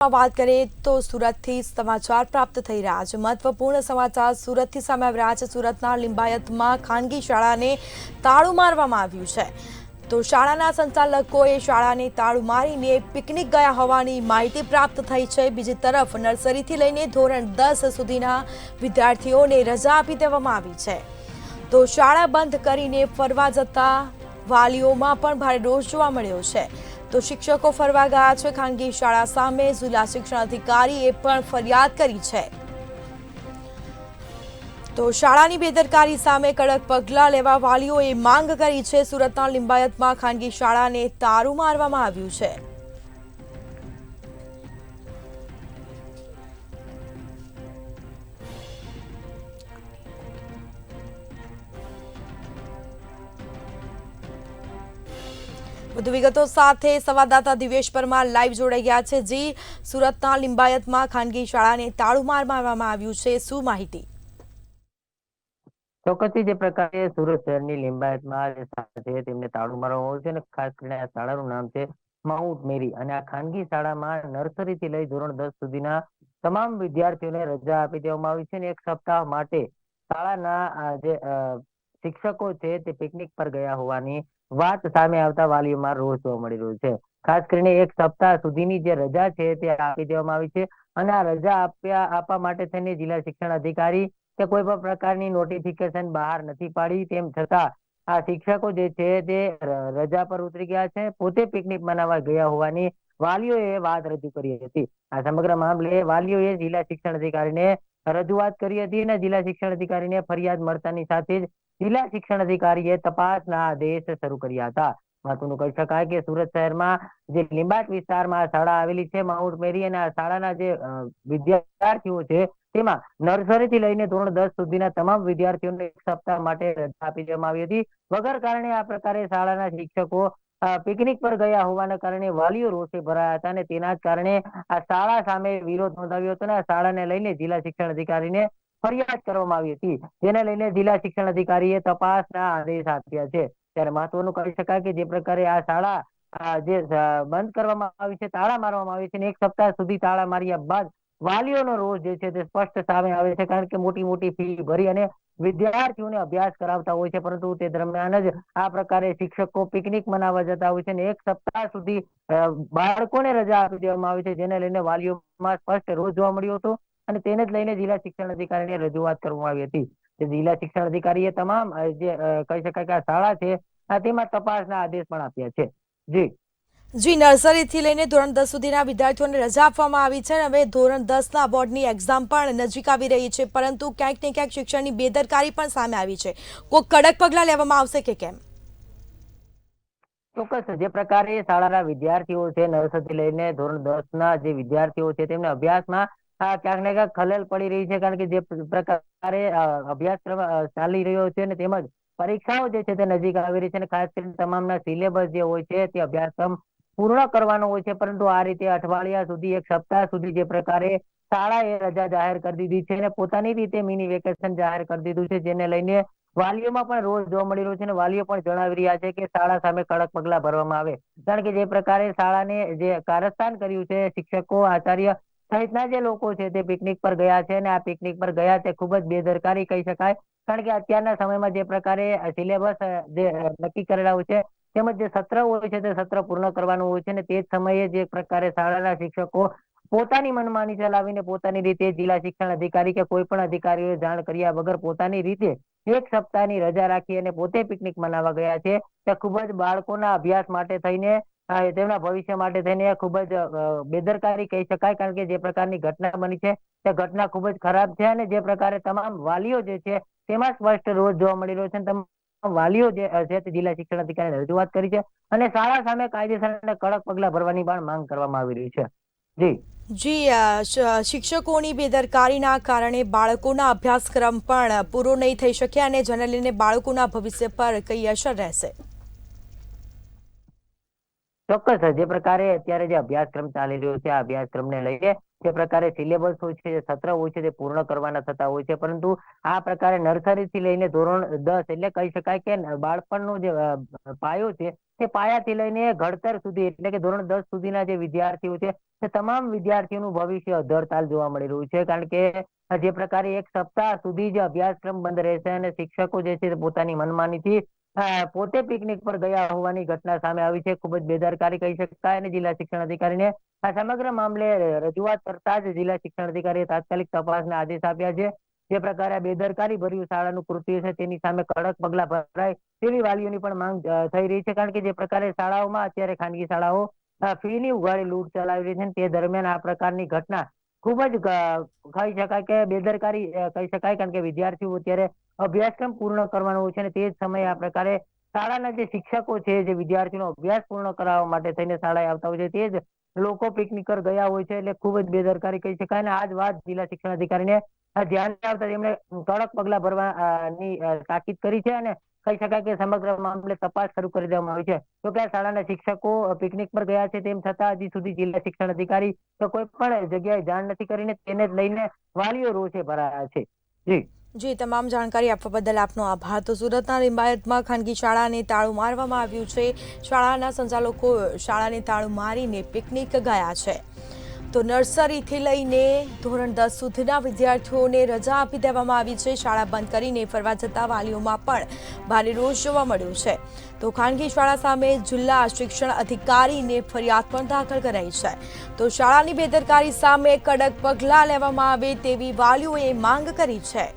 વાત કરીએ તો સુરતથી સમાચાર પ્રાપ્ત થઈ રહ્યા છે। મહત્વપૂર્ણ સમાચાર સુરતથી સામે આવી રહ્યા છે। સુરતના લિંબાયતમાં ખાનગી શાળાને તાળું મારવામાં આવ્યું છે। તો શાળાના સંચાલકોએ શાળાને તાળું મારીને પિકનિક ગયા હોવાની માહિતી પ્રાપ્ત થઈ છે। બીજી તરફ નર્સરીથી લઈને ધોરણ 10 સુધીના વિદ્યાર્થીઓને રજા આપી દેવામાં આવી છે। તો શાળા બંધ કરીને ફરવા જતા વાલીઓમાં પણ ભારે રોષ જોવા મળ્યો છે। તો શિક્ષકો ફરવા ગયા છે। ખાનગી શાળા સામે જિલ્લા શિક્ષણ અધિકારીએ પણ ફરિયાદ કરી છે। તો શાળાની બેદરકારી સામે કડક પગલાં લેવા વાલીઓએ માંગ કરી છે। સુરતના લિંબાયતમાં ખાનગી શાળાને તાળું મારવામાં આવ્યું છે। વધુ વિગતો સાથે સંવાદદાતા દિવેશ પરમાર લાઈવ જોડાઈ ગયા છે। જી, સુરતના લિંબાયતમાં ખાનગી શાળાને તાળું મારવામાં આવ્યું છે, શું માહિતી? ચોક્કસથી જે પ્રકારે સુરત શહેરની લિંબાયતમાં જે શાળા છે તેમને તાળું મારવામાં આવ્યું છે અને ખાસ કરીને આ શાળાનું નામ છે માઉન્ટ મેરી અને આ ખાનગી શાળામાં નર્સરીથી લઈ ધોરણ 10 સુધીના તમામ વિદ્યાર્થીઓને રજા આપી દેવામાં આવી છે અને એક સપ્તાહ માટે શાળાના જે શિક્ષકો છે તે પિકનિક પર ગયા હોવાની વાત સામે આવતા વાલીઓમાં રોષ જોવા મળી રહ્યો છે। ખાસ કરીને એક સપ્તાહ સુધીની જે રજા છે તે આપી દેવામાં આવી છે અને આ રજા આપવા માટે થઈને જિલ્લા શિક્ષણ અધિકારી કે કોઈ પણ પ્રકારની નોટિફિકેશન બહાર નથી પાડી, તેમ છતાં આ શિક્ષકો જે છે તે રજા પર ઉતરી ગયા છે, પોતે પિકનિક મનાવવા ગયા હોવાની વાલીઓએ વાત રજૂ કરી હતી। આ સમગ્ર મામલે વાલીઓએ જિલ્લા શિક્ષણ અધિકારીને રજૂઆત કરી હતી અને જિલ્લા શિક્ષણ અધિકારીને ફરિયાદ મળતાની સાથે જ જિલ્લા શિક્ષણ અધિકારીએ તપાસના આદેશ શરૂ કર્યા હતા। મહત્વનું કહી શકાય કે સુરત શહેરમાં જે લિંબાયત વિસ્તારમાં શાળા આવેલી છે માઉન્ટ મેરી અને આ શાળાના જે વિદ્યાર્થીઓ છે તેમાં નર્સરીથી લઈને ધોરણ 10 સુધીના તમામ વિદ્યાર્થીઓને એક સપ્તાહ માટે રજા આપી દેવામાં આવી હતી। વગર કારણે આ પ્રકારે શાળાના શિક્ષકો પિકનિક પર ગયા હોવાના કારણે વાલીઓ રોષે ભરાયા હતા અને તેના જ કારણે આ શાળા સામે વિરોધ નોંધાવ્યો હતો અને આ શાળાને લઈને જિલ્લા શિક્ષણ અધિકારીને ફરિયાદ કરવામાં આવી હતી, જેને લઈને જિલ્લા શિક્ષણ અધિકારીએ તપાસના આદેશ આપ્યા છે। ત્યારે મહત્વનું કહી શકાય કે જે પ્રકારે આ શાળા જે બંધ કરવામાં આવી છે, તાળા મારવામાં આવી છે અને એક સપ્તાહ સુધી તાળા માર્યા બાદ વાલીઓનો રોષ જે છે તે સ્પષ્ટ સામે આવે છે, કારણ કે મોટી મોટી ફી ભરી અને વિદ્યાર્થીઓને અભ્યાસ કરાવતા હોય છે, પરંતુ તે દરમિયાન જ આ પ્રકારે શિક્ષકો પિકનિક મનાવવા જતા હોય છે અને એક સપ્તાહ સુધી બાળકોને રજા આપી દેવામાં આવી છે, જેને લઈને વાલીઓમાં સ્પષ્ટ રોષ જોવા મળ્યો હતો અને તેને જ લઈને જિલ્લા શિક્ષણ અધિકારીને રજૂઆત કરવામાં આવી હતી। જિલ્લા શિક્ષણ અધિકારીએ તમામ જે કહી શકાય કે આ શાળા છે તેમાં તપાસના આદેશ પણ આપ્યા છે। જી, નર્સરીથી લઈને ધોરણ 10 સુધીના વિદ્યાર્થીઓને રજા આપવામાં આવી છે। હવે ધોરણ 10ના બોર્ડની એક્ઝામ પણ નજીક આવી રહી છે, પરંતુ ક્યાંક ને ક્યાંક શિક્ષણની બેદરકારી પણ સામે આવી છે। કોઈ કડક પગલાં લેવામાં આવશે કે કેમ? ચોક્કસ જે પ્રકારે શાળાના વિદ્યાર્થીઓ છે નર્સરીથી લઈને ધોરણ 10ના જે વિદ્યાર્થીઓ છે તેમને અભ્યાસમાં ક્યાંક ને ક્યાંક ખલેલ પડી રહી છે, કારણ કે જે પ્રકારે અભ્યાસક્રમ ચાલી રહ્યો છે અને તેમજ પરીક્ષાઓ જે છે તે નજીક આવી રહી છે અને ખાસ કરીને તમામના સિલેબસ જે હોય છે તે અભ્યાસક્રમ પૂર્ણ કરવાનો હોય છે, પરંતુ આ રીતે અઠવાડિયા સુધી એક સપ્તાહ સુધી જે પ્રકારે શાળાએ રજા જાહેર કરી દીધી છે અને પોતાની રીતે મિની વેકેશન જાહેર કરી દીધું છે, જેને લઈને વાલીઓમાં પણ રોષ જોવા મળી રહ્યો છે અને વાલીઓ પણ જણાવી રહ્યા છે કે શાળા સામે કડક પગલાં ભરવામાં આવે, કારણ કે જે પ્રકારે શાળાને જે કારસ્તાન કર્યું છે શિક્ષકો, આચાર્ય સહિતના જે લોકો છે તે પિકનિક પર ગયા છે અને આ પિકનિક પર ગયા તે ખૂબ જ બેદરકારી કહી શકાય, કારણ કે અત્યારના સમયમાં જે પ્રકારે સિલેબસ જે નક્કી કરેલા હોય છે તેમજ જે સત્ર હોય છે તે સત્ર પૂર્ણ કરવાનું હોય છે અને તે જ સમયે જે પ્રકારે શાળાના શિક્ષકો પોતાની મનમાની ચલાવીને પોતાની રીતે જિલ્લા શિક્ષણ અધિકારી કે કોઈ પણ અધિકારીઓએ જાણ કર્યા વગર પોતાની રીતે એક સપ્તાહની રજા રાખી અને પોતે પિકનિક મનાવવા ગયા છે, તે ખૂબ જ બાળકોના અભ્યાસ માટે થઈને તેમના ભવિષ્ય માટે થઈને ખૂબ જ બેદરકારી કહી શકાય, કારણ કે જે પ્રકારની ઘટના બની છે તે ઘટના ખૂબ જ ખરાબ છે અને જે પ્રકારે તમામ વાલીઓ જે છે તેમાં સ્પષ્ટ રોષ જોવા મળી રહ્યો છે અને વાલીઓ જે છે તે જિલ્લા શિક્ષણ અધિકારીને રજૂઆત કરી છે અને શાળા સામે કાયદેસર અને કડક પગલાં ભરવાની પણ માંગ કરવામાં આવી રહી છે। શિક્ષકોની બેદરકારીના કારણે બાળકોના અભ્યાસક્રમ પણ પૂરો નહીં થઈ શકે અને જેને લઈને બાળકોના ભવિષ્ય પર કઈ અસર રહેશે? ચોક્કસ જે પ્રકારે અત્યારે જે અભ્યાસક્રમ ચાલી રહ્યો છે આ અભ્યાસક્રમને લઈને જે પ્રકારે સિલેબસ હોય છે જે સત્ર હોય છે તે પૂર્ણ કરવાના થતા હોય છે, પરંતુ આ પ્રકારે નર્સરીથી લઈને ધોરણ 10 એટલે કહી શકાય કે બાળપણનો જે પાયો છે તે પાયાથી લઈને ઘડતર સુધી એટલે કે ધોરણ 10 સુધીના જે વિદ્યાર્થીઓ છે તે તમામ વિદ્યાર્થીઓનું ભવિષ્ય અધરતાલ જોવા મળી રહ્યું છે, કારણ કે જે પ્રકારે એક સપ્તાહ સુધી જે અભ્યાસક્રમ બંધ રહેશે અને શિક્ષકો જે છે તે પોતાની મનમાનીથી પોતે પિકનિક પર ગયા હોવાની ઘટના સામે આવી છે. ખૂબ જ બેદરકારી કહી શકાય અને જિલ્લા શિક્ષણ અધિકારીને આ સમગ્ર મામલે રજૂઆત કરતા જ જિલ્લા શિક્ષણ અધિકારીએ તાત્કાલિક તપાસના આદેશ આપ્યા છે. જે પ્રકારે આ બેદરકારી ભર્યું શાળાનું કૃત્ય છે તેની સામે કડક પગલા ભરાય તેવી વાલીઓની પણ માંગ થઈ રહી છે, કારણ કે જે પ્રકારે શાળાઓમાં અત્યારે ખાનગી શાળાઓ ફીની ઉઘાડી લૂંટ ચલાવી રહી છે તે દરમિયાન આ પ્રકારની ઘટના ખૂબ જ કહી શકાય કે બેદરકારી કહી શકાય, કારણ કે વિદ્યાર્થીઓ અત્યારે અભ્યાસક્રમ પૂર્ણ કરવાનો હોય છે અને તે જ સમયે આ પ્રકારે શાળાના જે શિક્ષકો છે જે વિદ્યાર્થીનો અભ્યાસ પૂર્ણ કરાવવા માટે થઈને શાળાએ આવતા હોય છે તે જ લોકો પિકનિક પર ગયા હોય છે, એટલે ખૂબ જ બેદરકારી કહી શકાય. અને આ જ વાત જિલ્લા શિક્ષણ અધિકારીને ધ્યાન આવતા તેમણે કડક પગલા ભરવાની તાકીદ કરી છે અને કહી શકાય કે સમગ્ર મામલે તપાસ શરૂ કરી દેવામાં આવી છે. તો કે શાળાના શિક્ષકો પિકનિક પર ગયા છે તેમ છતાં હજી સુધી જિલ્લા શિક્ષણ અધિકારી તો કોઈ પણ જગ્યાએ જાણ નથી કરીને તેને જ લઈને વાલીઓ રોષે ભરાયા છે. જી, તમામ જાણકારી આપવા બદલ આપનો આભાર. તો સુરતના લિંબાયતમાં ખાનગી શાળાને તાળું મારવામાં આવ્યું છે. શાળાના સંચાલકો શાળાને તાળું મારીને પિકનિક ગયા છે. તો નર્સરીથી લઈને ધોરણ 10 સુધીના વિદ્યાર્થીઓને રજા આપી દેવામાં આવી છે. શાળા બંધ કરીને ફરવા જતા વાલીઓમાં પણ ભારે રોષ જોવા મળ્યો છે. તો ખાનગી શાળા સામે જિલ્લા શિક્ષણ અધિકારીને ફરિયાદ પણ દાખલ કરાઈ છે. તો શાળાની બેદરકારી સામે કડક પગલાં લેવામાં આવે તેવી વાલીઓએ માંગ કરી છે.